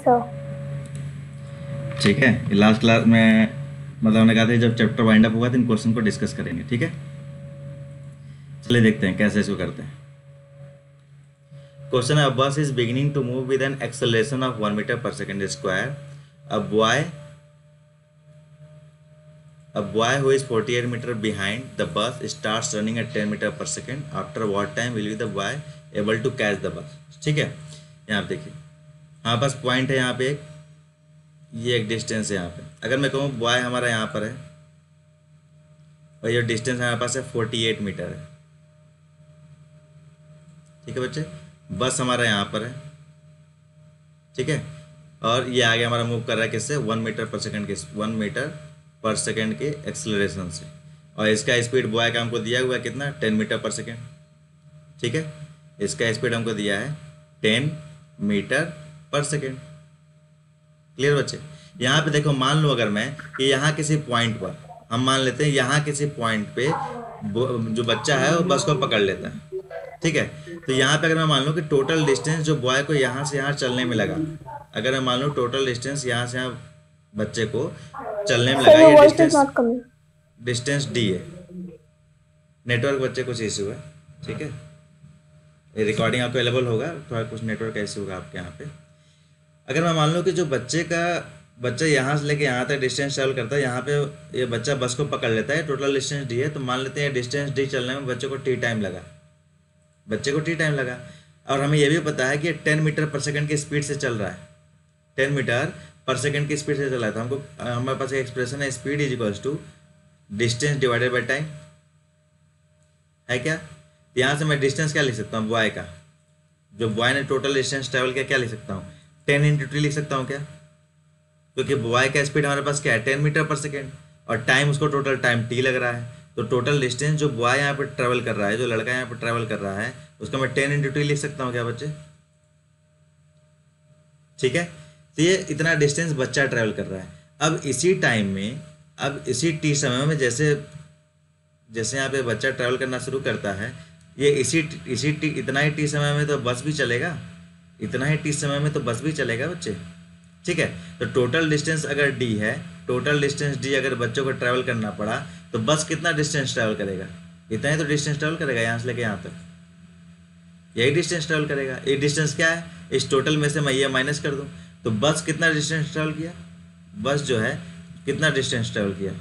Sir. ठीक है, last class में मतलब हमने कहा था जब चैप्टर वाइंड अप होगा तो इन क्वेश्चन को डिस्कस करेंगे। ठीक है, चलिए देखते हैं कैसे इसको करते हैं। क्वेश्चन है, a bus is beginning to move with an acceleration of 1 meter per second square. A boy A boy who is 48 meter behind the bus starts running at 10 meter per second. After what time will be the boy able to catch the bus? ठीक है, यहाँ पे देखिए हमारे पास point है, यहाँ पे एक ये एक डिस्टेंस है। यहाँ पे अगर मैं कहूँ बॉय हमारा यहाँ पर है और ये डिस्टेंस हमारे पास है 48 मीटर है। ठीक है बच्चे, बस हमारा यहाँ पर है। ठीक है, और ये आगे हमारा मूव कर रहा है किससे? 1 मीटर पर सेकंड के 1 मीटर पर सेकंड के एक्सेलरेशन से, और इसका स्पीड बॉय का हमको दिया हुआ है कितना? 10 मीटर पर सेकंड। ठीक है, इसका स्पीड हमको दिया है 10 मीटर पर सेकंड। क्लियर बच्चे? यहाँ पे देखो, मान लो अगर मैं कि यहाँ किसी पॉइंट पर, हम मान लेते हैं यहाँ किसी पॉइंट पे जो बच्चा है वो बस को पकड़ लेता है। ठीक है, तो यहाँ पे अगर मैं मान लूँ कि टोटल डिस्टेंस जो बॉय को यहाँ से यहाँ चलने में लगा, अगर मैं मान लूँ टोटल डिस्टेंस यहाँ से यहाँ बच्चे को चलने में लगा, ये डिस्टेंस डी है। नेटवर्क बच्चे कुछ इशू है। ठीक है, ये रिकॉर्डिंग आपको अवेलेबल होगा, थोड़ा कुछ नेटवर्क इशू होगा आपके यहाँ पे। अगर मैं मान लूँ कि जो बच्चा यहाँ से लेके यहाँ तक डिस्टेंस ट्रैवल करता है, यहाँ पे ये बच्चा बस को पकड़ लेता है, टोटल डिस्टेंस डी है, तो मान लेते हैं डिस्टेंस डी चलने में बच्चे को टी टाइम लगा, और हमें यह भी पता है कि 10 मीटर पर सेकंड की स्पीड से चल रहा है। 10 मीटर पर सेकंड की स्पीड से चल रहा है, तो हमको हमारे पास एक एक्सप्रेशन है, speed is equals to distance divided by time, है क्या? यहाँ से मैं डिस्टेंस क्या लिख सकता हूँ? बॉय का, जो बॉय ने टोटल डिस्टेंस ट्रैवल किया, क्या लिख सकता हूँ? 10 इंटू टी लिख सकता हूँ क्या? क्योंकि बॉय का स्पीड हमारे पास क्या है? 10 मीटर पर सेकेंड, और टाइम उसको टोटल टाइम टी लग रहा है, तो टोटल डिस्टेंस जो बॉय यहाँ पर ट्रैवल कर रहा है, जो लड़का यहाँ पर ट्रैवल कर रहा है, उसका मैं 10 इंटू टी लिख सकता हूँ क्या बच्चे? ठीक है, तो ये इतना डिस्टेंस बच्चा ट्रैवल कर रहा है। अब इसी टाइम में, अब इसी टी समय में, जैसे जैसे यहाँ पे बच्चा ट्रैवल करना शुरू करता है, ये इसी टी, इतना ही टी समय में तो बस भी चलेगा, इतना ही टी समय में तो बस भी चलेगा बच्चे। ठीक है, तो टोटल डिस्टेंस अगर डी है, टोटल डिस्टेंस डी अगर बच्चों को ट्रैवल करना पड़ा, तो बस कितना डिस्टेंस ट्रैवल करेगा? इतना ही तो डिस्टेंस ट्रैवल करेगा, यहाँ से लेके यहाँ तक यही डिस्टेंस ट्रैवल करेगा। ये डिस्टेंस क्या है? इस टोटल में से मैं ये माइनस कर दूँ, तो बस कितना डिस्टेंस ट्रैवल किया? बस जो है कितना डिस्टेंस ट्रैवल किया?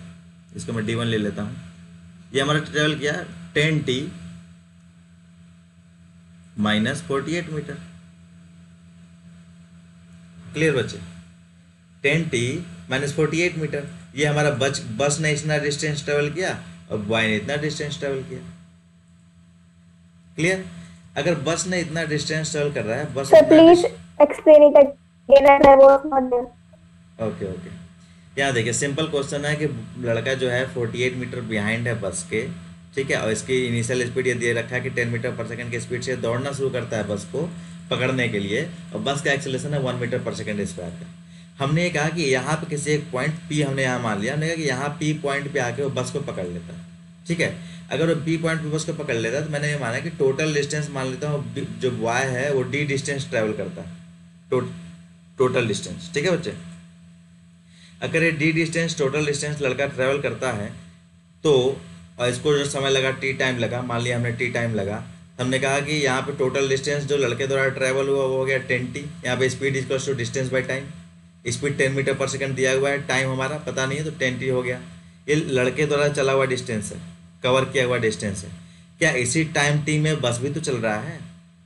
इसको मैं D1 ले लेता हूँ। ये हमारा ट्रैवल किया 10t माइनस 48 मीटर। क्लियर बच्चे? 10t माइनस 48 मीटर, ये हमारा बस ने इतना डिस्टेंस ट्रैवल किया और बॉय ने इतना डिस्टेंस ट्रैवल किया। क्लियर? अगर बस ने इतना डिस्टेंस ट्रैवल कर रहा है, बस please explain it again, I was not there. Okay, यहाँ देखिए सिंपल क्वेश्चन है कि लड़का जो है 48 मीटर बिहाइंड है बस के। ठीक है, और इसकी इनिशियल स्पीड ये दे रखा है कि 10 मीटर पर सेकंड की स्पीड से दौड़ना शुरू करता है बस को पकड़ने के लिए, और बस का एक्सेलरेशन है 1 मीटर पर सेकंड स्क्वायर का। हमने ये कहा कि यहाँ पे किसी एक पॉइंट P हमने यहाँ मान लिया, हमने कहा कि यहाँ P पॉइंट पे आके वो बस को पकड़ लेता है। ठीक है, अगर वो P पॉइंट पे बस को पकड़ लेता है, तो मैंने ये माना कि टोटल डिस्टेंस मान लेता हूँ, जो Y है वो D डिस्टेंस ट्रैवल करता है, टोटल डिस्टेंस। ठीक है बच्चे, अगर ये D डिस्टेंस टोटल डिस्टेंस लड़का ट्रैवल करता है, तो और इसको जो समय लगा T टाइम लगा, मान लिया हमने T टाइम लगा, हमने कहा कि यहाँ पे टोटल डिस्टेंस जो लड़के द्वारा ट्रैवल हुआ वो हो गया 10t। यहाँ पे speed equals to distance by time, speed 10 metre per second दिया हुआ है, टाइम हमारा पता नहीं है, तो 10t हो गया। ये लड़के द्वारा चला हुआ डिस्टेंस है, कवर किया हुआ डिस्टेंस है। क्या इसी टाइम t में बस भी तो चल रहा है?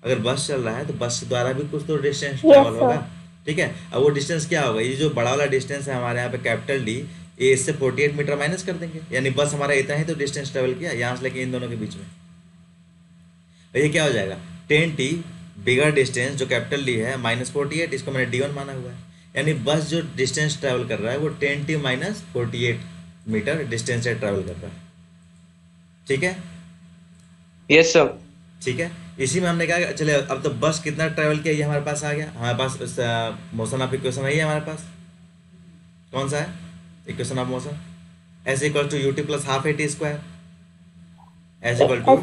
अगर बस चल रहा है तो बस द्वारा भी कुछ तो डिस्टेंस ट्रैवल होगा। ठीक है, अब वो डिस्टेंस क्या होगा? ये जो बड़ा वाला डिस्टेंस है हमारे यहाँ पे कैपिटल D, ये इससे 48 मीटर माइनस कर देंगे, यानी बस हमारा इतना ही तो डिस्टेंस ट्रैवल किया यहाँ से लेके इन दोनों के बीच में। ये क्या हो जाएगा? 10t बिगर डिस्टेंस जो कैपिटल D है माइनस 48, इसको मैंने D1 माना हुआ है, यानी बस जो डिस्टेंस ट्रैवल कर रहा है वो 10t माइनस 48 मीटर डिस्टेंस से ट्रैवल कर रहा है। ठीक है? Yes sir. ठीक है, इसी में हमने कहा चले अब तो बस कितना ट्रैवल किया ये हमारे पास आ गया। हमारे पास मोशन ऑफ इक्वेशन है हमारे पास, कौन सा है? Equation of motion S equal to U T plus half AT square, S equal to,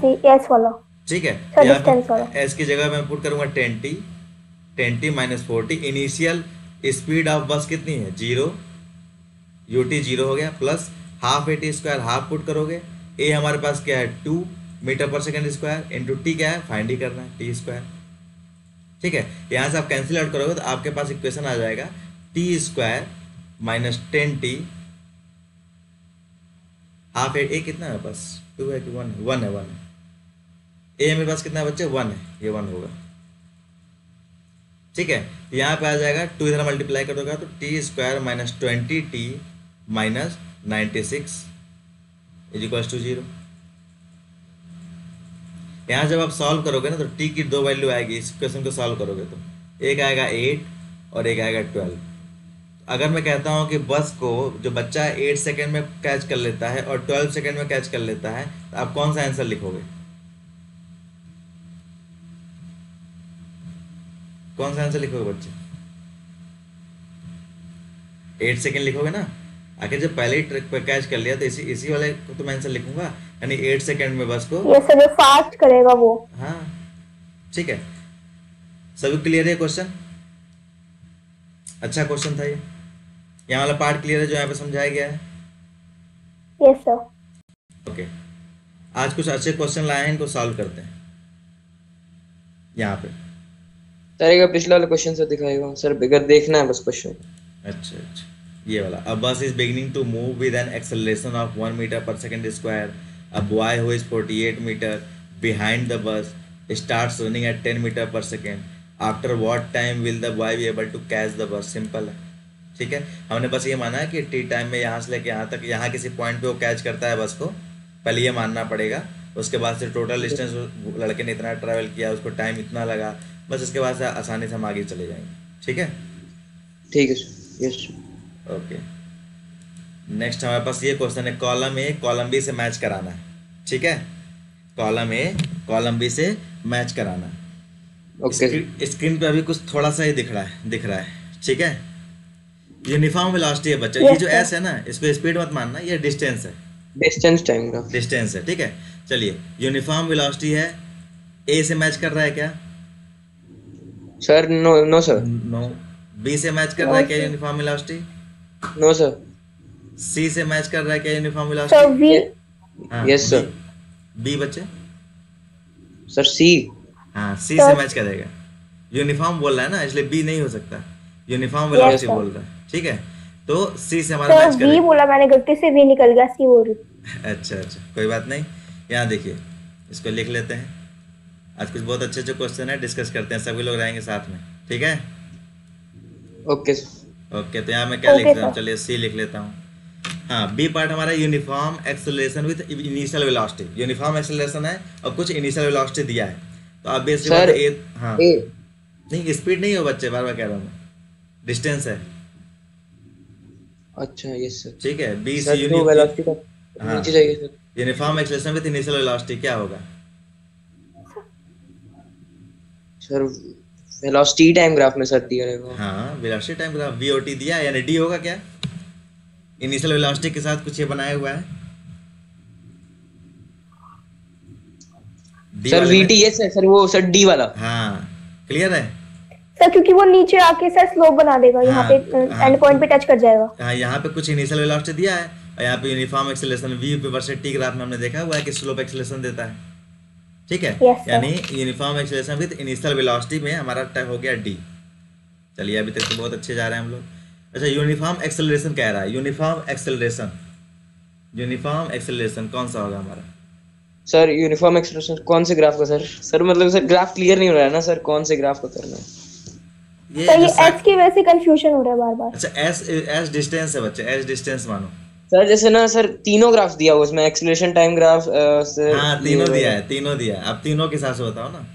ठीक है, यहाँ एस की जगह मैं पुट करूंगा 10t minus 40, initial speed of बस कितनी है 0, यूटी 0 हो गया, plus half A T square, half put करोगे, ए हमारे पास क्या है 2 मीटर पर सेकेंड स्क्वायर, इंटू टी क्या है फाइंड ही करना है टी स्क्वायर। ठीक है, यहाँ से आप कैंसिल आउट करोगे तो आपके पास इक्वेशन आ जाएगा T square minus 10t half a कितना है बस 2 है कि 1 है, 1 है, 1 है। ए मेरे पास कितना है बच्चे 1 है, ये 1 होगा। ठीक है, यहाँ पे आ जाएगा 2 इधर मल्टीप्लाई कर दोगे तो T square minus 20t minus 96 is equal to 0। यहाँ जब आप सॉल्व करोगे ना तो टी की 2 वैल्यू आएगी, इस क्वेश्चन को सॉल्व करोगे तो एक आएगा 8 और एक आएगा 12। अगर मैं कहता हूँ कि बस को जो बच्चा 8 सेकेंड में कैच कर लेता है और 12 सेकेंड में कैच कर लेता है तो आप कौन सा आंसर लिखोगे, कौन सा आंसर लिखोगे बच्चे? 8 सेकेंड लिखोगे ना। आखिर जब पहले ही ट्रिक पे कैच कर लिया तो इसी वाले को तो मैं आंसर लिखूंगा, यानी 8 सेकेंड में बस को ये सब फास्ट करेगा वो। हाँ ठीक है, सभी क्लियर है क्वेश्चन? अच्छा क्वेश्चन था ये, यहाँ वाला पार्ट क्लियर है जो यहाँ पे समझाया गया है? Yes sir. ओके, आज कुछ अच्छे क्वेश्चन लाए हैं, इनको सॉल्व करते हैं यहाँ पे। सर एक पिछला वाला क्वेश्चन सर दिखाएगा सर, बिगर देखना है बस क्वेश्चन। अच्छा अच्छा, ये वाला। A bus is beginning to move with an acceleration of 1 meter per second square. A boy who is 48 meter behind the bus starts running at 10 meter per second. After what time will the boy be able to catch the bus? Simple है। ठीक है, हमने बस ये माना है कि T time में यहाँ से लेके यहाँ तक, यहाँ किसी पॉइंट पे वो कैच करता है बस को, पहले ये मानना पड़ेगा। उसके बाद से टोटल डिस्टेंस लड़के ने इतना ट्रैवल किया, उसको टाइम इतना लगा, बस इसके बाद से आसानी से हम आगे चले जाएंगे। ठीक है, ठीक है सर। Yes okay. नेक्स्ट हमारे पास ये क्वेश्चन है, कॉलम ए कॉलम बी से मैच कराना है। ठीक है, कॉलम ए कॉलम बी से मैच कराना है। ओके, स्क्रीन पे अभी कुछ थोड़ा सा ही दिख रहा है। ठीक है, यूनिफॉर्म वेलोसिटी है बच्चा, ये जो एस है ना इसको स्पीड मत मानना, ये डिस्टेंस है, डिस्टेंस टाइम ग्राफ डिस्टेंस है। ठीक है, चलिए यूनिफॉर्म वेलोसिटी है, ए से मैच कर रहा है क्या sir? No sir. No. B से मैच कर रहा है क्या uniform velocity? No sir. C से मैच कर रहा है क्या uniform sir velocity? V. Yes sir. B बच्चे? Sir C. हाँ, सी से मैच करेगा, यूनिफॉर्म बोल रहा है ना, इसलिए बी नहीं हो सकता, यूनिफॉर्म वेलोसिटी बोल रहा है। ठीक है, तो सी से हमारा मैच सर करेगा। वी बोला मैंने, गलती से वी निकल गया, सी बोल रही। अच्छा अच्छा, कोई बात नहीं। यहाँ देखिए, इसको लिख लेते हैं। आज कुछ बहुत अच्छे क्वेश्चन है, डिस्कस करते हैं, सभी लोग रहेंगे साथ में। ठीक है, ओके ओके। तो यहाँ मैं क्या लिख Okay, रहा हूँ, sir. चलिए सी लिख लेता हूँ। हाँ, बी पार्ट हमारा uniform acceleration with initial velocity. Uniform acceleration है और कुछ इनिशियल वेलोसिटी दिया है, तो आप बेसिकली सर ए, हाँ ए। नहीं स्पीड नहीं हो बच्चे, बार बार कह रहा हूँ मैं, डिस्टेंस है। अच्छा यस सर। ठीक है, बी सर सी तो वेलोसिटी का हाँ, नीचे जाइए sir. Uniform acceleration with initial velocity क्या होगा? सर वेलोसिटी टाइम ग्राफ में सर दिया रहेगा। हाँ, वेलोसिटी टाइम ग्राफ वीओटी दिया है, यानी डी होगा क्या? इनिशियल वेलोसिटी के साथ कुछ ये बनाया हुआ है D सर वाले में? वीटी यस सर, वो सर डी वाला। हाँ, क्लियर है। सर क्योंकि वो नीचे आके सर स्लोप बना देगा, यहाँ पे हाँ, एंड पॉइंट पे टच कर जाएगा। हाँ, यहाँ पे कुछ इनिशियल वेलोसिटी दिया है और यहाँ पे यूनिफॉर्म एक्सेलरेशन वी पे वर्सेस टी ग्राफ में हमने देखा हुआ है कि स्लोप एक्सेलरेशन देता है। ठीक है, Yes, sir. यानी uniform acceleration with initial velocity में हमारा टाइप हो गया डी। चलिए, अभी तक तो बहुत अच्छे जा रहे हैं हम लोग। अच्छा, यूनिफॉर्म एक्सेलरेशन कह रहा है, यूनिफॉर्म एक्सेलरेशन कौन सा होगा हमारा? सर यूनिफॉर्म एक्सेलरेशन कौन से ग्राफ का सर? सर मतलब सर ग्राफ क्लियर नहीं हो रहा है ना सर, कौन से ग्राफ का करना है? सर ये एस की वजह से कंफ्यूजन हो रहा है बार बार। अच्छा, एस डिस्टेंस है बच्चे, एस डिस्टेंस मानो। सर जैसे ना सर तीनों ग्राफ दिया हुआ उसमें, एक्सेलरेशन टाइम ग्राफ सर। हाँ, तीनों दिया है, तीनों दिया है। अब तीनों के हिसाब से बताओ ना।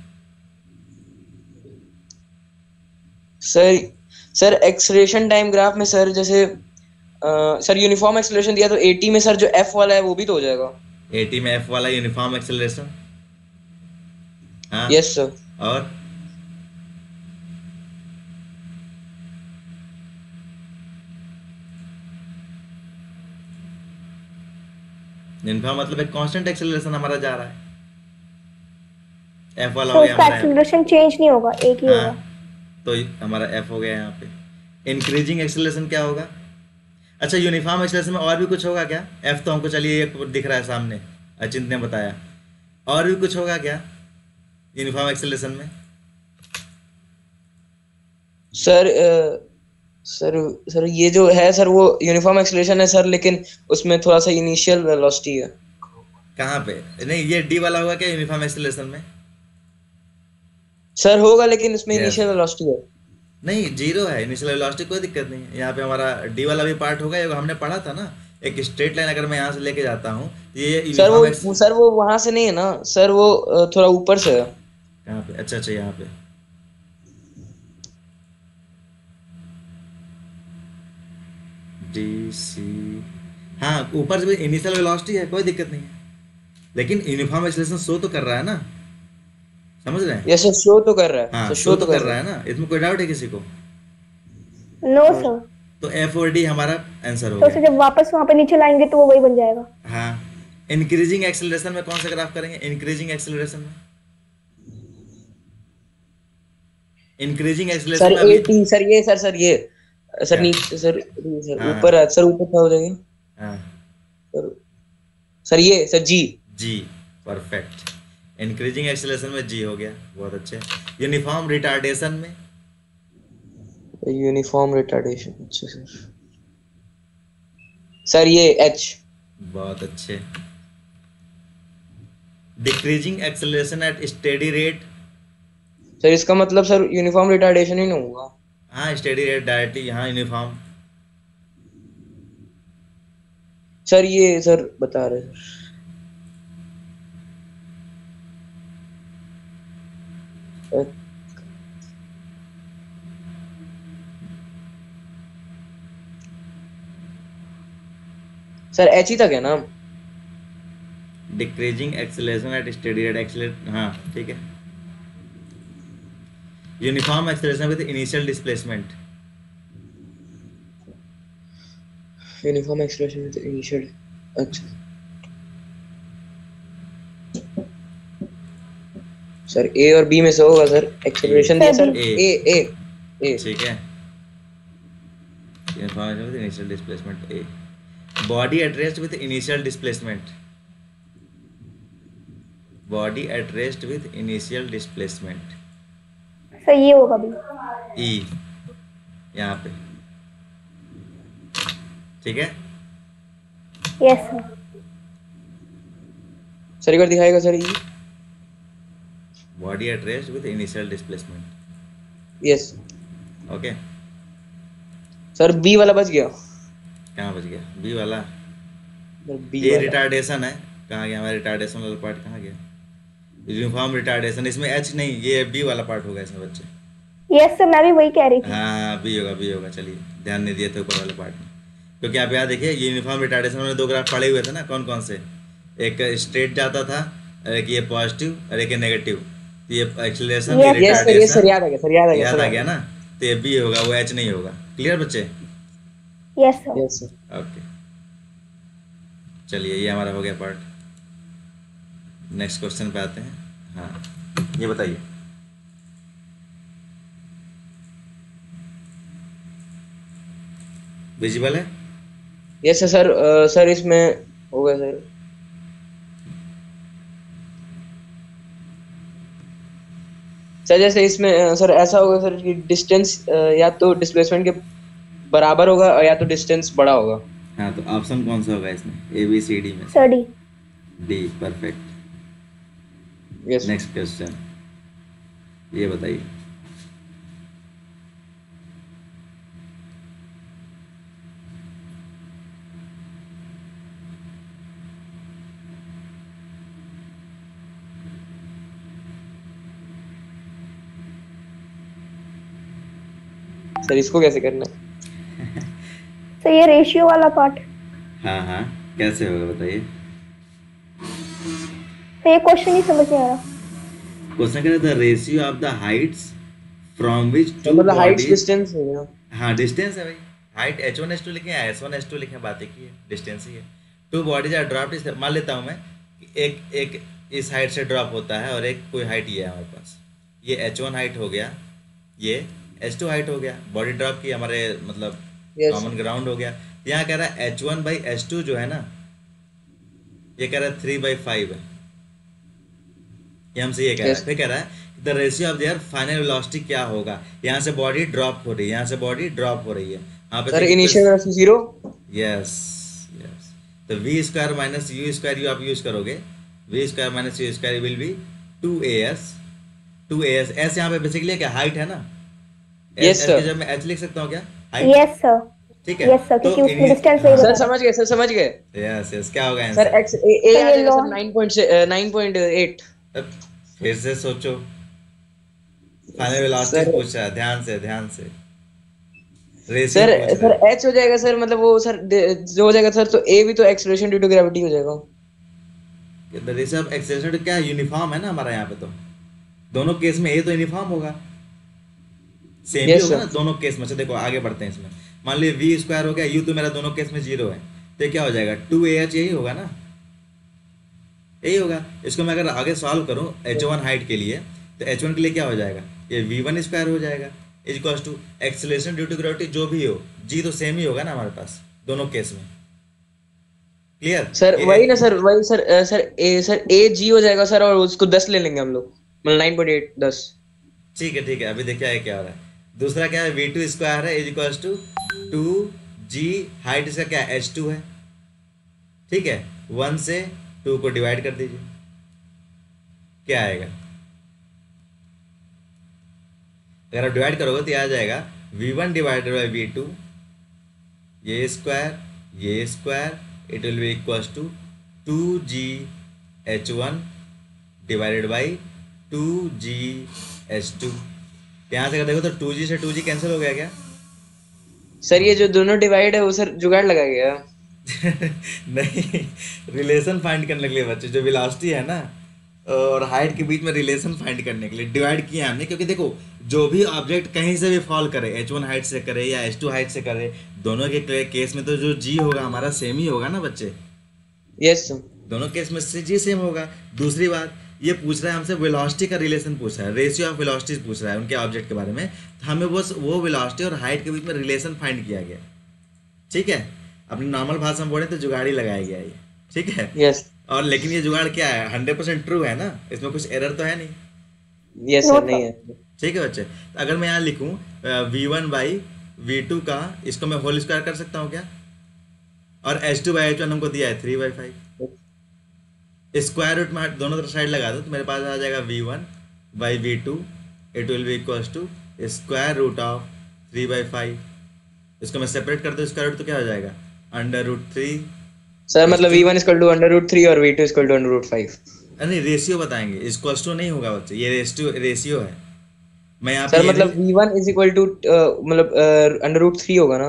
सर एक्सेलरेशन टाइम ग्राफ में सर जैसे सर यूनिफॉर्म एक्सेलरेशन दिया तो 80 में सर जो एफ वाला है वो भी तो हो जाएगा। 80 में एफ वाला यूनिफॉर्म एक्सेलरेशन। हाँ, यस सर। और यूनिफॉर्म मतलब एक कांस्टेंट एक्सेलरेशन हमारा जा रहा है, एफ वाला तो हो गया उसका हमारा। एक्सेलरेशन चेंज नहीं होगा, एक ही होगा। हाँ, तो हमारा एफ हो गया यहाँ पे। इंक्रीजिंग एक्सेलरेशन क्या होगा? अच्छा, यूनिफॉर्म एक्सेलरेशन में और भी कुछ होगा क्या? एफ तो हमको चलिए एक दिख रहा है सामने, अचिंत ने बताया। और भी कुछ होगा क्या यूनिफॉर्म एक्सेलरेशन में? सर सर सर ये जो है सर वो यूनिफॉर्म एक्सेलरेशन है सर, लेकिन उसमें थोड़ा सा इनिशियल वेलोसिटी है। कहाँ पे? नहीं, ये डी वाला होगा क्या यूनिफॉर्म एक्सेलरेशन में? सर होगा, लेकिन इसमें यस। इनिशियल वेलोसिटी है। नहीं, जीरो है इनिशियल वेलोसिटी, कोई दिक्कत नहीं है। यहाँ पे हमारा डी वाला भी पार्ट होगा, ये हमने पढ़ा था ना। एक स्ट्रेट लाइन अगर मैं यहाँ से लेके जाता हूँ तो ये यूनिफॉर्म एक्स। सर वो वहां से नहीं है ना सर, वो थोड़ा ऊपर से है। कहाँ पे? अच्छा अच्छा, यहाँ पे डी सी। हाँ, ऊपर से भी इनिशियल वेलोसिटी है, कोई दिक्कत नहीं है। लेकिन यूनिफॉर्म एक्सेलरेशन शो तो कर रहा है ना, समझ रहे हैं? ये सर शो तो कर रहा है, हाँ, सर शो शो तो तो कर कर रहा रहा है ना, इसमें कोई डाउट है किसी को? नो है। सर। तो एफ और डी हमारा आंसर हो तो गया। उसे जब वापस वहां पे नीचे लाएंगे तो वो वही बन जाएगा। हाँ, इंक्रीजिंग एक्सेलरेशन में कौन सा ग्राफ करेंगे? इंक्रीजिंग एक्सेलरेशन में, इंक्रीजिंग एक्सेलरेशन सर में अभी एटी सर, ये सर ये सर क्या? नीचे सर हाँ ऊपर है सर, ऊपर क्या हो जाएगा हाँ, सर? सर ये सर जी। जी, परफेक्ट। इंक्रीजिंग एक्सेलरेशन में जी हो गया, बहुत अच्छे। यूनिफॉर्म रिटार्डेशन में यूनिफॉर्म रिटार्डेशन, अच्छा सर ये एच। बहुत अच्छे। Decreasing acceleration at steady rate. Sir इसका मतलब सर यूनिफॉर्म रिटार्डेशन ही नहीं होगा। हाँ, स्टेडी रेट डायरेक्टली यहाँ यूनिफॉर्म। सर ये सर बता रहे सर। सर एच ही तक है ना? Decreasing acceleration at steady rate accelerate, हाँ ठीक है। Uniform acceleration with initial displacement. Uniform acceleration with initial, अच्छा सर ए और बी में से होगा सर। एक्सेलरेशन दिया सर ए। ए ए ए। ठीक है, uniform acceleration with initial displacement A. Body at rest with initial displacement, body at rest with initial displacement, sir ये होगा भी। ई, यहाँ पे। ठीक है, यस सर। सर एक बार दिखाएगा सर ये। Body at rest with initial displacement, yes okay. Sir B वाला बच गया। कहाँ बच गया बी वाला? बी ये वाला रिटार्डेशन है, कहाँ गया हमारा रिटार्डेशन वाला पार्ट? कहाँ गया यूनिफॉर्म रिटार्डेशन? इसमें एच नहीं, ये बी वाला पार्ट होगा इसमें बच्चे। यस सर, मैं भी वही कह रही थी। हाँ, बी होगा, बी होगा। चलिए, ध्यान नहीं दिए थे ऊपर वाले पार्ट में, क्योंकि आप यहाँ देखिए यूनिफॉर्म रिटार्डेशन में दो ग्राफ पड़े हुए थे ना, कौन कौन से? एक स्ट्रेट जाता था, और एक ये पॉजिटिव और एक ये नेगेटिव। तो ये एक्सेलरेशन, ये यस सर, ये सर रिटार्डेशन याद आ गया सर, याद आ गया याद सर। आ गया ना? तो ये बी होगा, वो एच नहीं होगा। क्लियर बच्चे? Yes sir. Yes sir. Okay, चलिए ये हमारा हो गया पार्ट। नेक्स्ट क्वेश्चन पे आते हैं। हाँ, ये बताइए। विजिबल है? Yes sir. सर इसमें होगा सर। सर जैसे इसमें सर ऐसा होगा सर कि डिस्टेंस या तो डिस्प्लेसमेंट के बराबर होगा, या तो डिस्टेंस बड़ा होगा। हाँ, तो ऑप्शन कौन सा होगा इसमें? ए बी सी डी में? Sir D. D, perfect. Yes next question, ये बताइए। सर इसको कैसे करना है? सर ये रेशियो वाला पार्ट। हाँ हाँ, कैसे होगा बताइए। सर ये क्वेश्चन ही समझ नहीं आ रहा। क्वेश्चन कह रहे the ratio of the heights from which two मतलब हाइट बॉडीज। डिस्टेंस है ना? हाँ, डिस्टेंस है भाई। हाइट H1H2 लिखे या S1S2 लिखे, बातें की है, डिस्टेंस ही है। टू बॉडीज आर ड्रॉप्ड, मान लेता हूँ मैं कि एक इस हाइट से ड्रॉप होता है और एक कोई हाइट ये है हमारे पास। ये H1 हाइट हो गया, ये H2 हाइट हो गया, बॉडी ड्रॉप की हमारे मतलब यस कॉमन ग्राउंड हो गया। यहाँ कह रहा है H1/H2 जो है ना, ये कह रहा है 3/5 है, ये हमसे ये कह रहा यस है। फिर कह रहा है the ratio of their final velocity क्या होगा। यहाँ से बॉडी ड्रॉप हो रही है, यहाँ से बॉडी ड्रॉप हो रही है, यहाँ पे सर देखिए इनिशियल तो वेलोसिटी 0। यस यस, तो V square minus U square U आप यूज करोगे, V square minus U square will be 2as, 2as। S यहाँ पे बेसिकली क्या हाइट है ना, एस यस एस की सर। जगह मैं एच लिख सकता हूँ क्या, हाइट। यस सर, ठीक है, यस सर, तो क्योंकि उसमें डिस्टेंस नहीं हाँ सर बता रहा। समझ गए, सर समझ गए। यस यस, क्या होगा सर आंसर। एक्स ए तो आ ये जाएगा सर लॉन्ग 9.8। अब फिर से सोचो, फाइनल वेलोसिटी सर पूछ रहा है, ध्यान से ध्यान से, रेशियो सर पूछ रहा सर है। एच हो जाएगा सर, मतलब वो सर जो हो जाएगा सर, तो ए भी तो एक्सेलरेशन ड्यू टू ग्रेविटी हो जाएगा। द रेशियो ऑफ एक्सेलरेशन क्या यूनिफॉर्म है ना हमारा यहाँ पे, तो दोनों केस में ए तो यूनिफॉर्म होगा, सेम ही यस होगा ना सर। दोनों केस में। अच्छा देखो आगे बढ़ते हैं इसमें, मान लीजिए वी स्क्वायर हो गया, यू तो मेरा दोनों केस में 0 है, तो ये क्या हो जाएगा 2ah, यही होगा ना, यही होगा। इसको मैं अगर आगे सॉल्व करूँ H1 हाइट के लिए, तो H1 के लिए क्या हो जाएगा, ये V1 स्क्वायर हो जाएगा is equals to acceleration due to gravity जो भी हो, जी तो सेम ही होगा ना हमारे पास दोनों केस में। क्लियर सर ये वही ना सर, वही सर सर ए जी हो जाएगा सर, और उसको 10 ले लेंगे हम लोग, मतलब 9.8 10। ठीक है, अभी देखिए आगे क्या हो रहा है। दूसरा क्या है, V2 स्क्वायर है is equals to 2g, height इसका क्या है H2 है, ठीक है, 1 से 2 को डिवाइड कर दीजिए, क्या आएगा, अगर आप डिवाइड करोगे तो ये आ जाएगा V1 डिवाइडेड बाई V2, ये square it will be equals to 2gH1 divided by 2gH2। यहाँ से अगर देखो तो 2g से 2g कैंसिल हो गया क्या। सर ये जो दोनों डिवाइड है वो सर जुगाड़ लगाया गया। नहीं, रिलेशन फाइंड करने के लिए बच्चे, जो वेलोसिटी है ना और हाइट के बीच में रिलेशन फाइंड करने के लिए डिवाइड किया हमने, क्योंकि देखो जो भी ऑब्जेक्ट कहीं से भी फॉल करे, H1 हाइट से करे या H2 हाइट से करे, दोनों के केस में तो जो जी होगा हमारा सेम ही होगा ना बच्चे, यस सर। दोनों केस में से जी सेम होगा। दूसरी बात ये पूछ रहा है हमसे वेलोसिटी का रिलेशन पूछ रहा है, रेशियो ऑफ वेलोसिटीज पूछ रहा है उनके ऑब्जेक्ट के बारे में, तो हमें बस वो वेलोसिटी और हाइट के बीच में रिलेशन फाइंड किया गया, ठीक है। अपनी नॉर्मल भाषा में बोले तो जुगाड़ी लगाया गया ये, ठीक है। यस और लेकिन ये जुगाड़ क्या है, 100% ट्रू है ना, इसमें कुछ एरर तो है नहीं, यस नो सर, सर। नहीं है। ठीक है बच्चे। तो अगर मैं यहाँ लिखूँ V1/V2 का, इसको मैं होल स्क्वायर कर सकता हूँ क्या, और H2/H1 हमको दिया है 3/5, स्क्वायर रूट में दोनों तरफ साइड लगा दो तो मेरे पास आ जाएगा V1/V2, it will be equals to square root of 3/5। इसको मैं सेपरेट कर दूँ स्क्वायर रूट तो क्या हो जाएगा √3। सर मतलब H2 v1 इक्वल टू √3 और v2 इक्वल टू √5। नहीं रेशियो बताएंगे, इक्वल्स टू नहीं होगा बच्चे, ये रेशियो है। मैं यहाँ पे सर ये मतलब v1 इज इक्वल टू मतलब √3 होगा ना।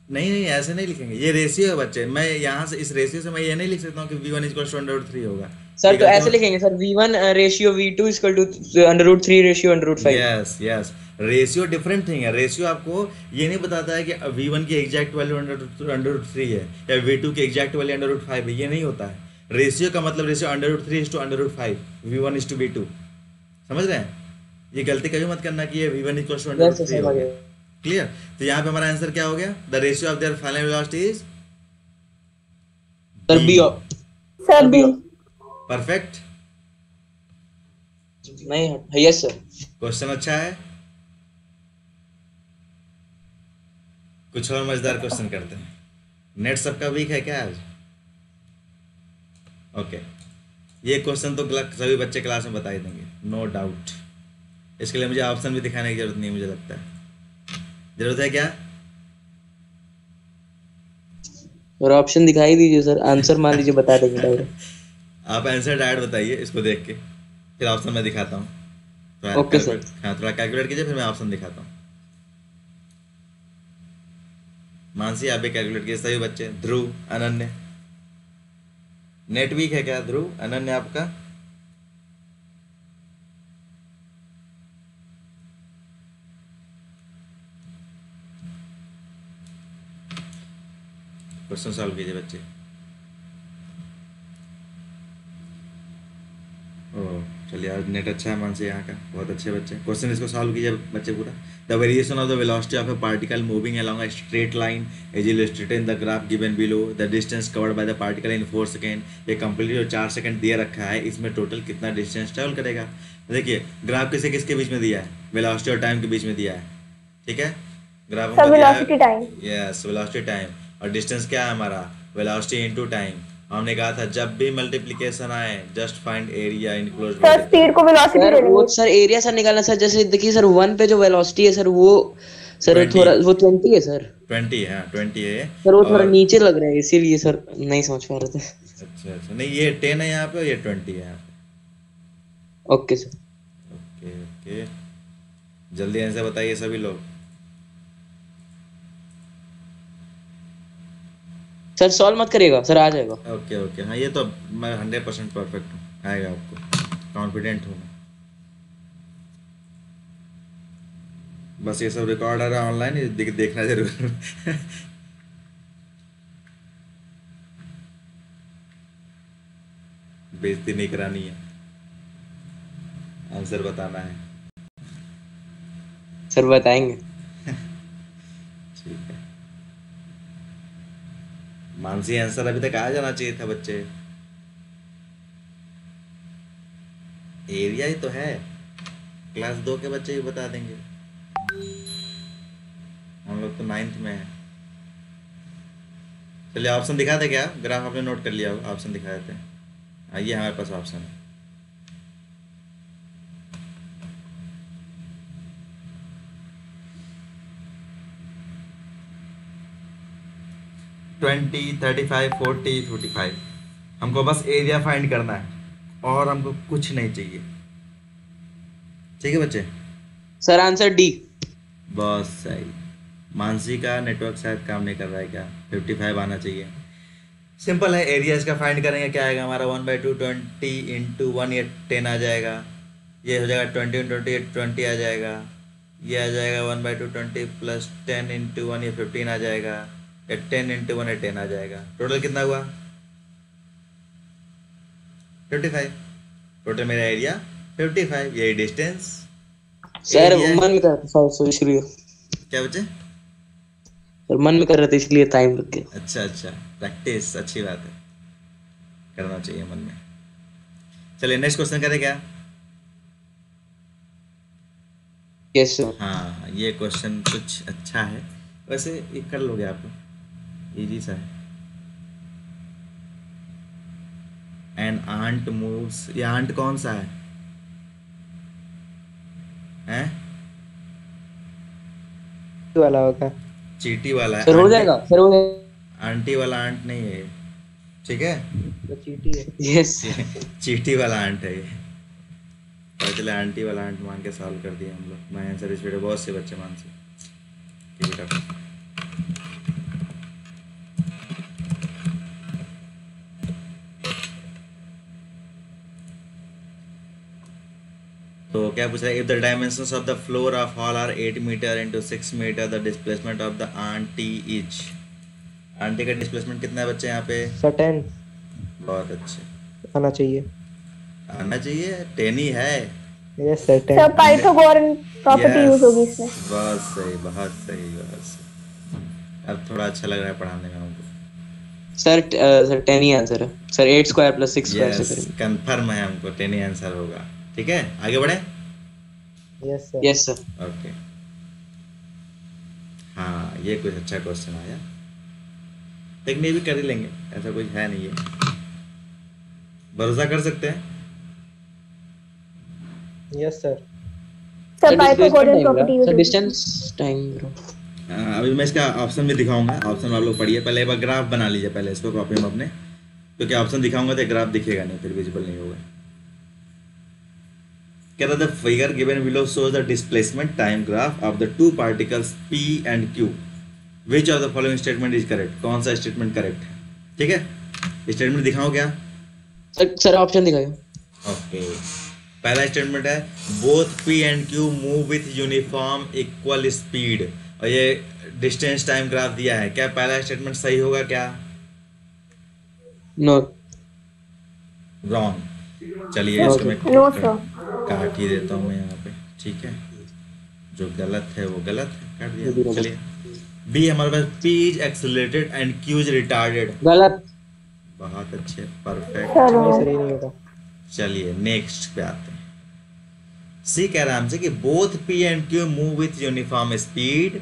नहीं ऐसे नहीं लिखेंगे, ये रेशियो है बच्चे। मैं यहाँ से इस रेशियो से मैं ये नहीं लिख सकता हूँ कि V1 इक्वल टू √3 होगा, सर ये तो गलती ऐसे लिखेंगे sir, v1 ratio v2 equal to √3 ratio √5। Yes yes, ratio different thing है। रेशियो आपको ये नहीं बताता है कि V1 की एग्जैक्ट वैल्यू √3 है या V2 की एग्जैक्ट वैल्यू √5 है, ये नहीं होता है। रेशियो का मतलब रेशियो √3:5, V1:V2, समझ रहे हैं। ये गलती कभी मत करना कि ये V1 इक्वल टू यस √3 हो समझ गया। गए। क्लियर। तो यहाँ पे हमारा आंसर क्या हो गया, the ratio of their final velocity is sir B। B sir B. Perfect, नहीं है। Yes sir. क्वेश्चन अच्छा है। कुछ और मजेदार क्वेश्चन करते हैं। नेट सबका वीक है क्या आज। ओके, ये क्वेश्चन तो सभी बच्चे क्लास में बता ही देंगे, नो डाउट। इसके लिए मुझे ऑप्शन भी दिखाने की जरूरत नहीं, मुझे लगता है जरूरत है क्या। और ऑप्शन दिखाई दीजिए सर, आंसर मान लीजिए बता देंगे डायरेक्ट। आप आंसर डायरेक्ट बताइए इसको देख के, फिर ऑप्शन मैं दिखाता हूँ। Okay sir. हाँ थोड़ा कैलकुलेट कीजिए, फिर मैं ऑप्शन दिखाता हूँ। मानसी आप भी कैलकुलेट कीजिए, सभी बच्चे। ध्रुव, अनन्य, नेट वीक है क्या ध्रुव, अनन्य आपका। क्वेश्चन सॉल्व कीजिए बच्चे। ओ चलिए यार नेट अच्छा है मानसी यहाँ का, बहुत अच्छे बच्चे। क्वेश्चन इसको सॉल्व कीजिए बच्चे पूरा। The variation of the velocity of A particle moving along a straight line is illustrated in the graph given below. The distance covered by the particle in 4 second. ये कंप्लीट जो 4 second दिया रखा है, इसमें total कितना distance travel करेगा। देखिए graph किसे किसके बीच में दिया है, वेलोसिटी और टाइम के बीच में दिया है, ठीक है। ग्राफ सब हमको दिया है, velocity time. Yes velocity time, और डिस्टेंस क्या है हमारा, वेलोसिटी इनटू टाइम। हमने कहा था जब भी मल्टीप्लिकेशन आए just find area in close sir speed को वेलोसिटी सर दे वो देंगे। सर एरिया सर निकालना सर, जैसे देखिए सर 1 पे जो वेलोसिटी है सर वो सर 20 थोड़ा वो 20 है सर। 20 है, हाँ 20 है। सर वो थोड़ा और नीचे लग रहा है इसीलिए सर नहीं समझ पा रहे थे। अच्छा अच्छा, नहीं ये 10 है यहाँ पे और ये 20 है यहाँ पे। Okay sir. ओके ओके, जल्दी आंसर बताइए सभी लोग। सर सॉल्व मत करिएगा सर, आ जाएगा। ओके ओके, हाँ ये तो मैं 100% परफेक्ट हूँ, आएगा आपको, कॉन्फिडेंट हूँ मैं। बस ये सब रिकॉर्ड आ रहा है ऑनलाइन, ये देखना जरूर। बेइज्जती नहीं करानी है, आंसर बताना है। सर बताएंगे। ठीक है, मानसी आंसर अभी तक आ जाना चाहिए था बच्चे। एरिया ही तो है, क्लास 2 के बच्चे भी बता देंगे, हम लोग तो 9th में है। चलिए ऑप्शन दिखा दे क्या, ग्राफ आपने नोट कर लिया होगा, ऑप्शन दिखा देते हैं। आइए हमारे पास ऑप्शन है। ट्वेंटी 35 40 45। हमको बस एरिया फाइंड करना है और हमको कुछ नहीं चाहिए, ठीक है बच्चे। Sir answer D. बस सही। मानसी का नेटवर्क शायद काम नहीं कर रहा है क्या, 55 आना चाहिए। सिंपल है, एरिया इसका फाइंड करेंगे, क्या आएगा हमारा 1/2 20 इंटू 1, ये 10 आ जाएगा। ये हो जाएगा 20 इंटू 20, ये 20 आ जाएगा। ये आ जाएगा 1/2 20 प्लस 10 इंटू 1, ये 15 आ जाएगा। या 10 इंटू 1, ये 10 आ जाएगा। टोटल कितना हुआ 55। टोटल मेरा एरिया 55, यही डिस्टेंस। सर एरिया मन में कर रहा था सर इसलिए। क्या बच्चे, सर मन में कर रहे थे इसलिए टाइम लग गया। अच्छा अच्छा, प्रैक्टिस अच्छी बात है, करना चाहिए मन में। चलिए नेक्स्ट क्वेश्चन करें क्या। Yes sir. हाँ ये क्वेश्चन कुछ अच्छा है, वैसे ये कर लोगे आप, इजी सा है। एन आंट मूव्स, ये आंट कौन सा है, हैं? वाला होगा चीटी वाला है सर, हो आंटी, जाएगा सर, हो जाएगा। आंटी वाला आंट नहीं है ये, ठीक है। तो चीटी है। यस। चीटी वाला आंट है ये। पता चले आंटी वाला आंट मान के सॉल्व कर दिया हम लोग। मैं आंसर इस वीडियो बहुत से बच्चे मान से कि बेटा। तो क्या पूछ रहा है, if the dimensions of the floor of hall are 8 metre into 6 metre, the displacement of the aunty is. Aunty का डिस्प्लेसमेंट कितना है बच्चे यहाँ पे, सर 10 बहुत अच्छे, आना चाहिए। आना चाहिए, 10 ही है। Yes sir 10। Sir Pythagorean property use होगी इसमें। बहुत सही बहुत सही बहुत सही। अब थोड़ा अच्छा लग रहा है पढ़ाने में हमको। सर सर 10 ही आंसर है सर, 8 स्क्वायर प्लस 6 स्क्वायर से यस करेंगे। कंफर्म है हमको 10 ही आंसर होगा, ठीक है। आगे बढ़े। Yes sir. Yes sir. Okay, हाँ ये कुछ अच्छा क्वेश्चन आया, लेकिन ये भी कर ही लेंगे, ऐसा कुछ है नहीं है, भरोसा कर सकते हैं। Yes sir. Sir Pythagorean property use sir होगी। Distance time bro. अभी मैं इसका ऑप्शन भी दिखाऊंगा, ऑप्शन आप लोग पढ़िए पहले, एक बार ग्राफ बना लीजिए पहले इसको कॉपी में अपने, क्योंकि ऑप्शन दिखाऊंगा तो ग्राफ दिखेगा नहीं, फिर विजिबल नहीं होगा। क्या the figure given below shows the displacement time graph of the two particles P and Q, which of the following statement is correct. कौन सा स्टेटमेंट करेक्ट है, ठीक है। स्टेटमेंट दिखाऊं क्या, सर ऑप्शन दिखाइए। ओके, पहला स्टेटमेंट है both P and Q move with uniform equal speed, और ये डिस्टेंस टाइम ग्राफ दिया है। क्या पहला स्टेटमेंट सही होगा क्या, नो रॉन्ग। चलिए इसको मैं नो सर। काट ही देता हूँ मैं यहाँ पे, ठीक है। जो गलत है वो गलत है, काट दिया। चलिए बी हमारे पास, P is accelerated and Q is retarded. गलत। बहुत अच्छे, परफेक्ट। सर नहीं सर, ये नहीं होगा। चलिए नेक्स्ट पे आते हैं। सी कह रहा है हमसे कि both P and Q move with uniform speed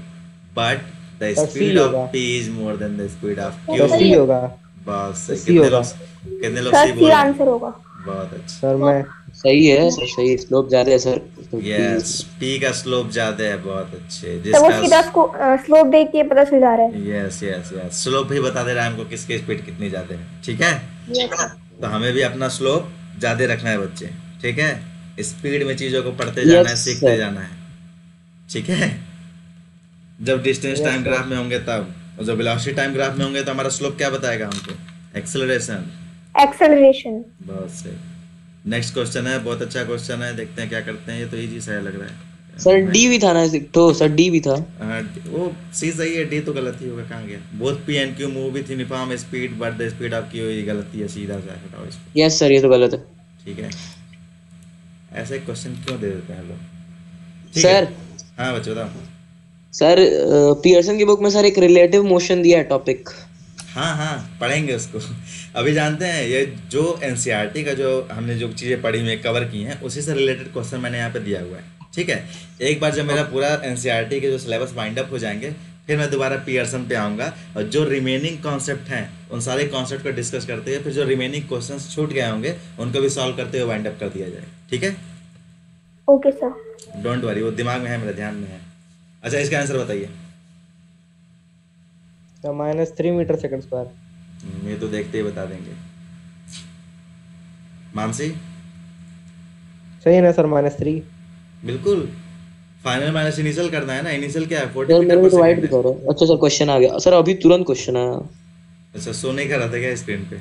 but the sir, speed C of होगा। P is more than the speed of sir Q. C होगा। बस तो C कितने होगा। लोग, कितने लोग सर सी सी बोल रहे हैं? आंसर होगा। बहुत अच्छा। सर मैं सही है सर, सही स्लोप ज्यादा है सर। यस, पी का स्लोप ज्यादा है, बहुत अच्छे। तो वो सीधा जिसका स्लोप देख के पता चल जा रहा है। यस यस यस, स्लोप भी बता दे रहा है हमको किसकी स्पीड कितनी ज्यादा है, ठीक है। Yes, sir. तो हमें भी अपना स्लोप ज्यादा रखना है बच्चे, ठीक है। स्पीड में चीजों को पढ़ते जाना है, Yes, सीखते sir. जाना है, ठीक है। जब distance Yes, time sir. Graph में होंगे तब, और जब वेलोसिटी टाइम ग्राफ में होंगे तो हमारा स्लोप क्या बताएगा हमको? एक्सेलरेशन। एक्सेलरेशन। बहुत सही। नेक्स्ट क्वेश्चन है, बहुत अच्छा क्वेश्चन है, देखते हैं क्या करते हैं। ये तो इजी सा लग रहा है सर डी भी था ना, तो सर डी भी था। हाँ, वो सी सही है, डी तो गलत ही होगा, कहाँ गया। Both P and Q move with uniform speed but the speed of Q, ये गलती है, सीधा सा हटाओ इसको, यस सर, ये तो गलत है। ठीक है। ऐसे क्वेश्चन क्यों दे देते हैं लोग? ठीक सर है। हाँ बच्चों बताओ। सर पियर्सन की बुक में सर एक रिलेटिव मोशन दिया है टॉपिक। हाँ हाँ, पढ़ेंगे उसको। अभी जानते हैं ये जो एनसीईआरटी का जो हमने जो चीज़ें पढ़ी हुई कवर की हैं, उसी से रिलेटेड क्वेश्चन मैंने यहाँ पे दिया हुआ है, ठीक है। एक बार जब मेरा पूरा एनसीईआरटी के जो सिलेबस वाइंड अप हो जाएंगे, फिर मैं दोबारा पियर्सन पे आऊँगा और जो रिमेनिंग कॉन्सेप्ट हैं उन सारे कॉन्सेप्ट को डिस्कस करते हुए, फिर जो रिमेनिंग क्वेश्चन छूट गए होंगे उनको भी सॉल्व करते हुए वाइंड अप कर दिया जाए, ठीक है। Okay sir. डोंट वरी, वो दिमाग में है, मेरे ध्यान में है। अच्छा, इसका आंसर बताइए। -3 मीटर सेकंड स्क्वायर। ये तो देखते ही बता देंगे। मानसी सही है ना सर? -3। बिल्कुल, फाइनल माइनस इनिशियल करना है ना। इनिशियल क्या है? 40 सर मीटर मेरे पर को तो वाइट सेकंड दिखा है। रहा है। अच्छा सर, क्वेश्चन आ गया सर, अभी तुरंत क्वेश्चन आया। अच्छा, सो नहीं कर रहा था क्या स्क्रीन पे?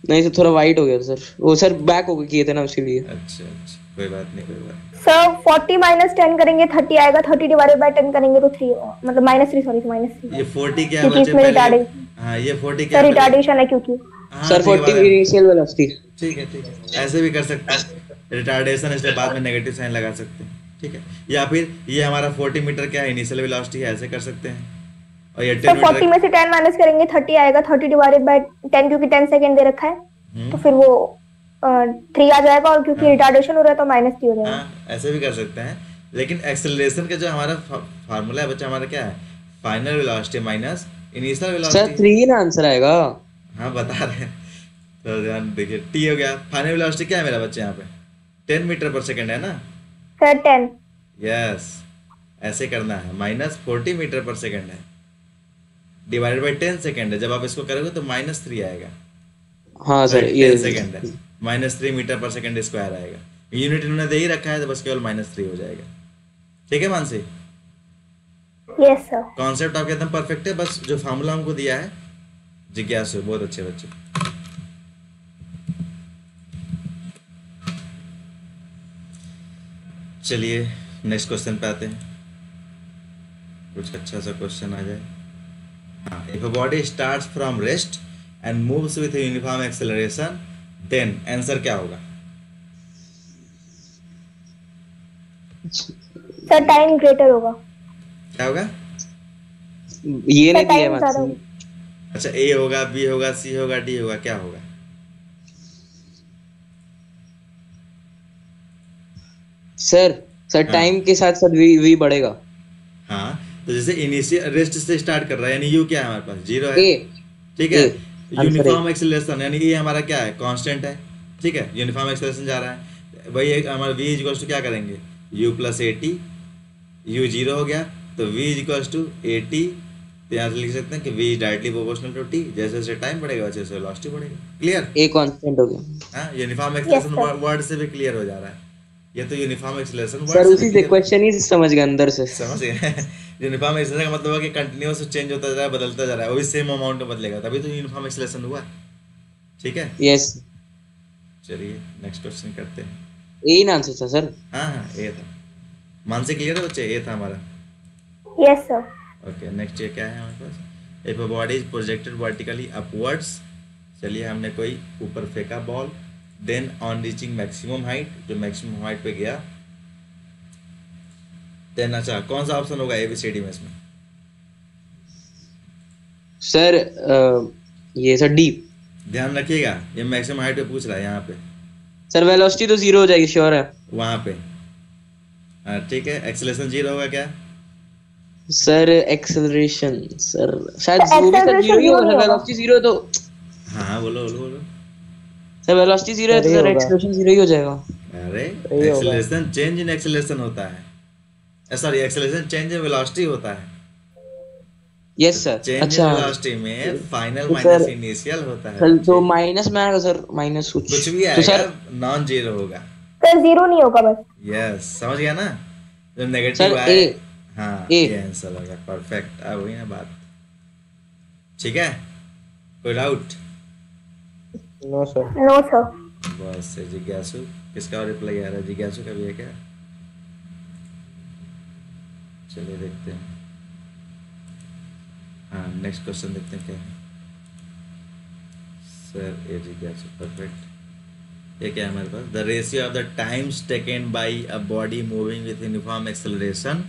नहीं सर, थोड़ा वाइट हो गया था सर, वो सर बैक हो किए थे ना उसके लिए। अच्छा अच्छा, कोई बात नहीं, कोई बात नहीं। सर 40 - 10 करेंगे 30 आएगा, 30 डिवाइडेड बाय 10 करेंगे तो 3, मतलब -3, सॉरी -3। ये 40 क्या है क्योंकि बच्चे? इसमें पहले रिटार्डिंग, हाँ, ये 40 क्या सर है? रिटार्डेशन है क्योंकि। हाँ, सर ठीक है, 40 बात है। Initial velocity. ठीक है ठीक है, ऐसे भी कर सकते हैं। रिटार्डेशन, इसलिए बाद में नेगेटिव साइन लगा सकते हैं, ठीक है। या फिर ये हमारा 40 मीटर क्या है? इनिशियल वेलोसिटी है, ऐसे कर सकते हैं। और ये 10 सर 40 मीटर, में से 10 माइनस करेंगे 30 आएगा, 30 डिवाइडेड बाय 10 क्योंकि 10 सेकंड दे रखा है तो फिर वो 3 आ जाएगा, और क्योंकि रिटार्डेशन हो रहा है तो -3 हो जाएगा। हाँ, ऐसे भी कर सकते हैं। लेकिन एक्सेलरेशन का जो हमारा फार्मूला है बच्चा, हमारा क्या है? Final velocity minus initial sir velocity. 3 ना आंसर आएगा। हाँ बता रहे हैं, तो ध्यान देखिए, टी हो गया। फाइनल वेलोसिटी क्या है मेरा बच्चे यहाँ पे? 10 मीटर पर सेकंड है ना। सर 10। यस, ऐसे करना है। -40 मीटर पर सेकंड है, डिवाइडेड बाई 10 सेकंड है। जब आप इसको करोगे तो -3 आएगा। हाँ सर, ये 10 सेकंड है, -3 मीटर पर सेकंड स्क्वायर आएगा। यूनिट इन्होंने दे ही रखा है, तो बस केवल -3 हो जाएगा, ठीक है मानसी। Yes sir. कॉन्सेप्ट आपका एकदम परफेक्ट है, बस जो फार्मूला हमको दिया है जिज्ञासु, बहुत अच्छे बच्चे। चलिए नेक्स्ट क्वेश्चन पे आते हैं, कुछ अच्छा सा क्वेश्चन आ जाए। हाँ, if a body starts from rest and moves with uniform acceleration, then answer क्या होगा? सर टाइम ग्रेटर होगा। क्या होगा? ये नहीं सर दिया टाइम ज्यादा है। होगा। अच्छा, ए होगा, बी होगा, सी होगा, डी होगा, क्या होगा? सर सर हाँ। टाइम के साथ साथ वी बढ़ेगा। हाँ, तो जैसे इनिशियल रेस्ट से स्टार्ट कर रहा है, यानी यू क्या है हमारे पास? 0 है, ए ठीक है। ए, यूनिफॉर्म एक्सेलरेशन यानी ये हमारा क्या है? कांस्टेंट है, ठीक है। यूनिफॉर्म एक्सेलरेशन जा रहा है, वही एक हमारा v इक्वल्स टू क्या करेंगे? u plus a t. U 0 हो गया तो v equals to a t. तो यहाँ से लिख सकते हैं कि v directly proportional to t। जैसे जैसे टाइम बढ़ेगा वैसे वैसे वेलोसिटी बढ़ेगा। क्लियर? ए कांस्टेंट हो गया। हाँ, uniform Yes, acceleration sir. Word से भी क्लियर हो जा रहा है। ये तो यूनिफॉर्म एक्सेलरेशन सर वर्ड उसी से क्वेश्चन ही समझ गए अंदर से। समझ गए। यूनिफॉर्म एक्सेलरेशन का मतलब है कि कंटिन्यूअस चेंज होता जा रहा है, बदलता जा रहा है, वो भी सेम अमाउंट में बदलेगा, तभी तो यूनिफॉर्म एक्सेलरेशन हुआ, ठीक है। यस, चलिए नेक्स्ट क्वेश्चन करते हैं। यही ना आंसर था सर। हाँ हाँ, ए था। मानसिक क्लियर है बच्चे? ए था हमारा। Yes sir. ओके, नेक्स्ट ये क्या है हमारे पास? If a body is projected vertically upwards. चलिए, हमने कोई ऊपर फेंका ball, then on reaching maximum height, जो मैक्सिमम हाइट पे गया, देन अच्छा कौन सा ऑप्शन होगा ABCD में इसमें? सर ये सर डी। ध्यान रखिएगा, ये मैक्सिमम हाइट पे पूछ रहा है यहाँ पे, सर वेलोसिटी तो 0 हो जाएगी, श्योर है। वहां पे हाँ ठीक है। एक्सेलरेशन 0 होगा क्या? सर एक्सेलरेशन सर शायद वो भी सर 0 ही होगा, सर वेलोसिटी 0 है तो। हाँ बोलो बोलो बोलो। सर वेलोसिटी 0 है तो सर एक्सेलरेशन 0 ही हो जाएगा। अरे एक्सेलरेशन चेंज इन एक्सेलरेशन होता है, sorry acceleration change in velocity होता है। Yes sir. चेंज अच्छा इन वेलोसिटी में फाइनल तो माइनस सर इनिशियल होता है। सर तो माइनस में आएगा सर, माइनस कुछ भी तो आएगा, सर नॉन जीरो होगा। सर 0 नहीं होगा बस। यस समझ गया ना, जो नेगेटिव सर आए। ए। हाँ ए। ये आंसर होगा, परफेक्ट। अब हुई ना बात, ठीक है, कोई doubt? No sir. No sir. बस जिज्ञासु, किसका रिप्लाई आ रहा है? जिज्ञासु का भी है क्या? चलिए देखते हैं। हाँ नेक्स्ट क्वेश्चन देखते हैं क्या है। सर ये जिज्ञासु परफेक्ट। ये क्या है हमारे पास? The ratio of the times taken by a body moving with uniform acceleration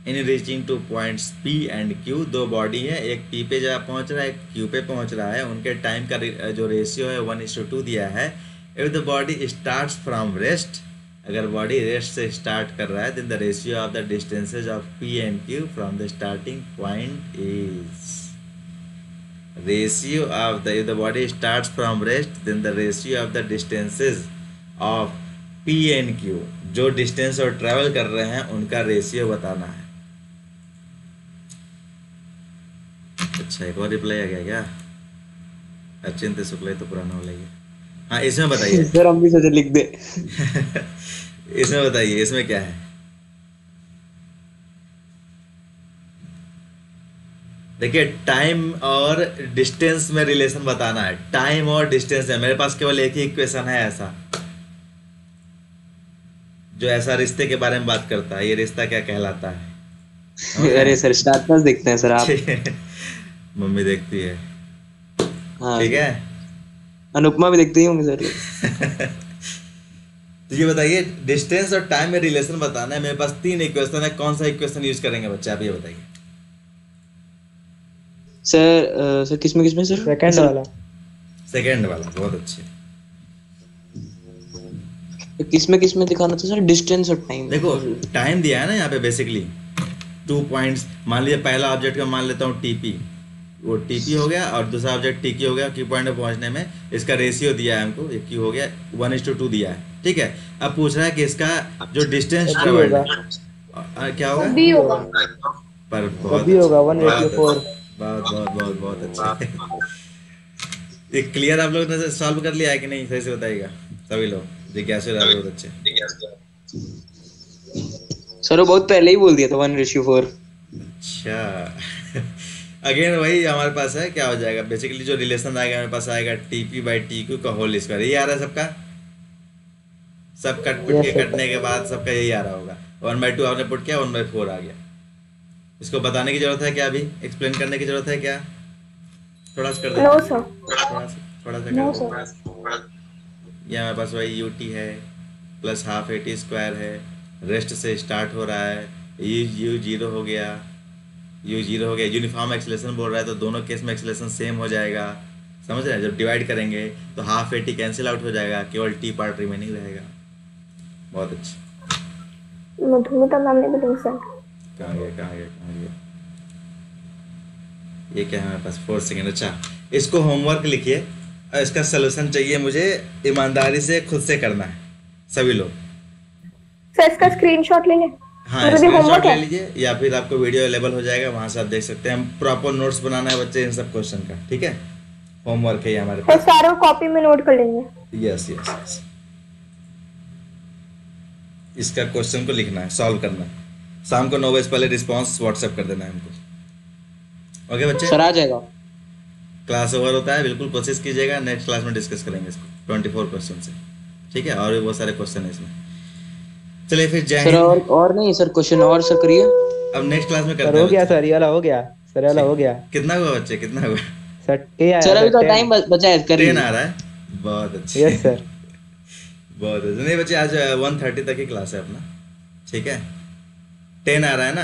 in reaching two points P and Q। दो बॉडी है, एक P पे जा पहुंच रहा है, एक Q पे पहुंच रहा है, उनके टाइम का जो रेशियो है 1:2 दिया है। If the body starts from rest, अगर बॉडी रेस्ट से स्टार्ट कर रहा है, then the ratio of the distances of P and Q from the starting point is. Ratio of the, if the body starts from rest, then the ratio of the distances of P and Q, जो distance और travel कर रहे हैं उनका ratio बताना है। अच्छा एक और रिप्लाई आ गया क्या? अचिंत्य शुक्ला तो पुराना हो गया। हाँ इसमें बताइए सर हम भी सोचे लिख दे। इसमें बताइए, इसमें क्या है? देखिए टाइम और डिस्टेंस में रिलेशन बताना है। टाइम और डिस्टेंस है, मेरे पास केवल एक ही इक्वेशन है ऐसा, जो ऐसा रिश्ते के बारे में बात करता है। ये रिश्ता क्या कहलाता है? अरे सर स्टार्ट प्लस देखते हैं सर आप। मम्मी देखती है। हाँ ठीक है, अनुपमा भी देखते ही होंगे सर। तो ये बताइए डिस्टेंस और टाइम में रिलेशन बताना है। मेरे पास 3 इक्वेशन है, कौन सा इक्वेशन यूज करेंगे बच्चे, आप ये बताइए। सर किसमें सर? सेकंड वाला। सेकंड वाला, बहुत अच्छे। किसमें दिखाना था सर? डिस्टेंस और टाइम। देखो टाइम दिया है ना यहाँ पे, बेसिकली 2 पॉइंट्स। मान लीजिए पहला ऑब्जेक्ट का मान लेता हूँ TP, वो TP हो गया, और दूसरा ऑब्जेक्ट TQ हो गया। Q पॉइंट पे पहुंचने में इसका रेशियो दिया है हमको, ये Q हो गया 1:2 दिया है, ठीक है। अब पूछ रहा है कि इसका जो डिस्टेंस ट्रेवल्ड है क्या होगा? B होगा। पर बहुत B होगा 1:4। बहुत अच्छा। ये क्लियर आप लोग ने सॉल्व कर लिया है कि नहीं? सही से बताइएगा सभी लोग। जिज्ञासु रहा बहुत अच्छे। सर वो बहुत पहले ही बोल दिया था 1:4। अच्छा अगेन वही हमारे पास है, क्या हो जाएगा बेसिकली जो रिलेशन आएगा हमारे पास आएगा TP/TQ का होल स्क्वायर। यही आ रहा है सबका, सब कट पुट के कटने के बाद सबका यही आ रहा होगा। 1/2 आपने पुट किया, 1/4 आ गया। इसको बताने की जरूरत है क्या? अभी एक्सप्लेन करने की जरूरत है क्या? थोड़ा सा कर दे। No sir. थोड़ा सा नो कर सर। दे। ये हमारे पास वही UT है प्लस हाफ AT स्क्वायर है, रेस्ट से स्टार्ट हो रहा है। U 0 हो गया, U 0 हो गया। यूनिफॉर्म एक्सेलरेशन बोल रहा है तो दोनों केस में एक्सेलरेशन सेम हो जाएगा, समझ रहे हैं? जब डिवाइड करेंगे तो हाफ AT कैंसिल आउट हो जाएगा, केवल T पार्ट रिमेनिंग रहेगा। बहुत अच्छा। मधुमिता मैम ने भी लिंक सेंड। कहाँ गया? ये क्या है हमारे पास? 4 सेकेंड। अच्छा इसको होमवर्क लिखिए और इसका सलूशन चाहिए मुझे, ईमानदारी से खुद से करना है सभी लोग। सर इसका स्क्रीनशॉट ले लें। हाँ स्क्रीनशॉट ले लीजिए, या फिर आपको वीडियो अवेलेबल हो जाएगा, वहां से आप देख सकते हैं। प्रॉपर नोट्स बनाना है बच्चे इन सब क्वेश्चन का, ठीक है? होमवर्क है ये हमारे सर पास। सारे कॉपी में नोट कर लेंगे। यस यस यस, इसका क्वेश्चन को लिखना है, सॉल्व करना है। शाम को 9 बजे पहले रिस्पांस व्हाट्सएप कर देना है हमको। ओके बच्चे, सर आ जाएगा। क्लास ओवर होता है, बिल्कुल कोशिश कीजिएगा। नेक्स्ट क्लास में डिस्कस करेंगे इसको 24 क्वेश्चन से, ठीक है? और भी बहुत सारे क्वेश्चन है इसमें। चलिए फिर जय सर हिंद। और नहीं सर, क्वेश्चन और सर करिए। अब नेक्स्ट क्लास में सर करते हो हैं गया बच्चे। सर, ये वाला हो गया सर, ये वाला हो गया। कितना हुआ बच्चे, कितना हुआ? सर A आया सर अभी तो 10। टाइम बचा है, करिए। 10 आ रहा है, बहुत अच्छे। Yes sir. बहुत है। नहीं बच्चे, आज 1:30 तक ही क्लास है अपना, ठीक है। 10 आ रहा है ना,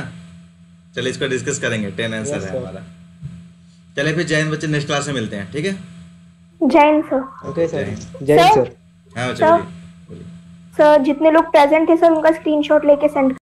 चलिए इसको डिस्कस करेंगे। 10 आंसर Yes, है sir. हमारा। चलिए फिर जय हिंद बच्चे, नेक्स्ट क्लास में मिलते हैं, ठीक है। जैन सर। ओके सर, जय जय हिंद सर सर। हाँ बच्चे सर बोलिए बोलिए। सर जितने लोग प्रेजेंट थे सर उनका स्क्रीनशॉट लेके सेंड